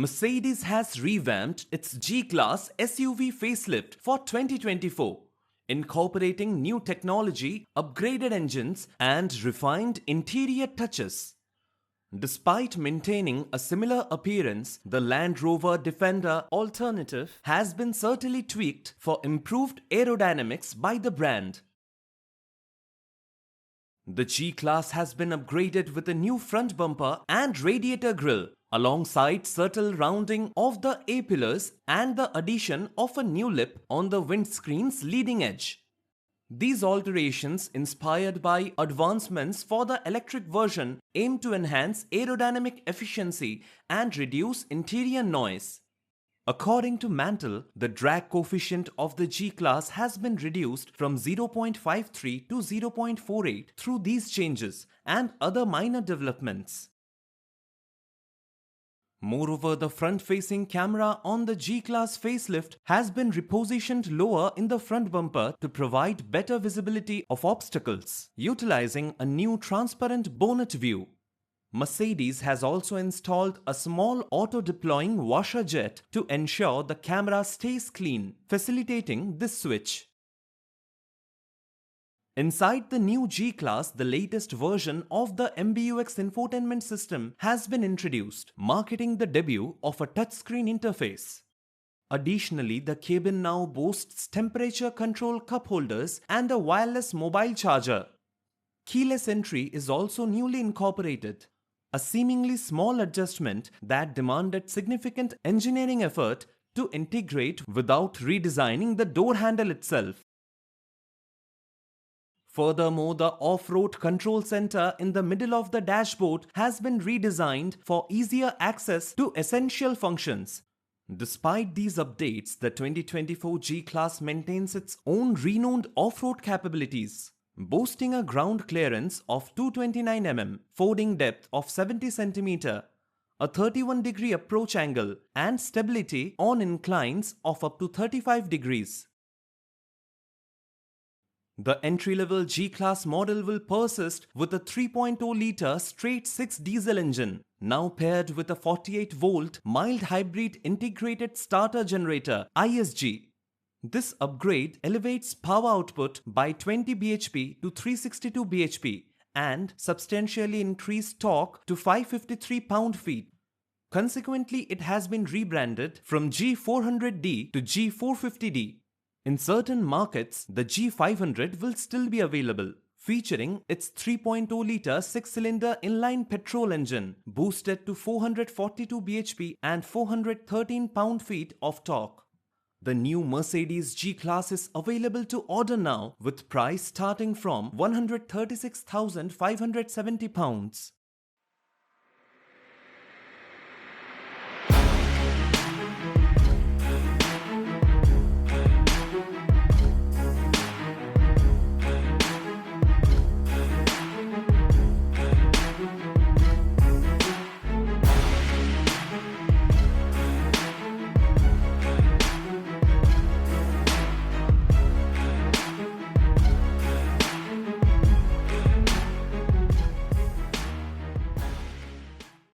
Mercedes has revamped its G-Class SUV facelift for 2024, incorporating new technology, upgraded engines, and refined interior touches. Despite maintaining a similar appearance, the Land Rover Defender alternative has been certainly tweaked for improved aerodynamics by the brand. The G-Class has been upgraded with a new front bumper and radiator grille, alongside subtle rounding of the A-pillars and the addition of a new lip on the windscreen's leading edge. These alterations, inspired by advancements for the electric version, aim to enhance aerodynamic efficiency and reduce interior noise. According to Mantle, the drag coefficient of the G-Class has been reduced from 0.53 to 0.48 through these changes and other minor developments. Moreover, the front-facing camera on the G-Class facelift has been repositioned lower in the front bumper to provide better visibility of obstacles, utilizing a new transparent bonnet view. Mercedes has also installed a small auto-deploying washer jet to ensure the camera stays clean, facilitating this switch. Inside the new G-Class, the latest version of the MBUX infotainment system has been introduced, marking the debut of a touchscreen interface. Additionally, the cabin now boasts temperature control cup holders and a wireless mobile charger. Keyless entry is also newly incorporated, a seemingly small adjustment that demanded significant engineering effort to integrate without redesigning the door handle itself. Furthermore, the off-road control center in the middle of the dashboard has been redesigned for easier access to essential functions. Despite these updates, the 2024 G-Class maintains its own renowned off-road capabilities, boasting a ground clearance of 229 mm, fording depth of 70 cm, a 31-degree approach angle, and stability on inclines of up to 35 degrees. The entry-level G-Class model will persist with a 3.0-litre straight-six diesel engine, now paired with a 48-volt mild hybrid integrated starter generator (ISG). This upgrade elevates power output by 20 bhp to 362 bhp and substantially increased torque to 553 pound-feet. Consequently, it has been rebranded from G400D to G450D. In certain markets, the G500 will still be available, featuring its 3.0-litre six-cylinder inline petrol engine, boosted to 442 bhp and 413 pound-feet of torque. The new Mercedes G-Class is available to order now, with price starting from £136,570.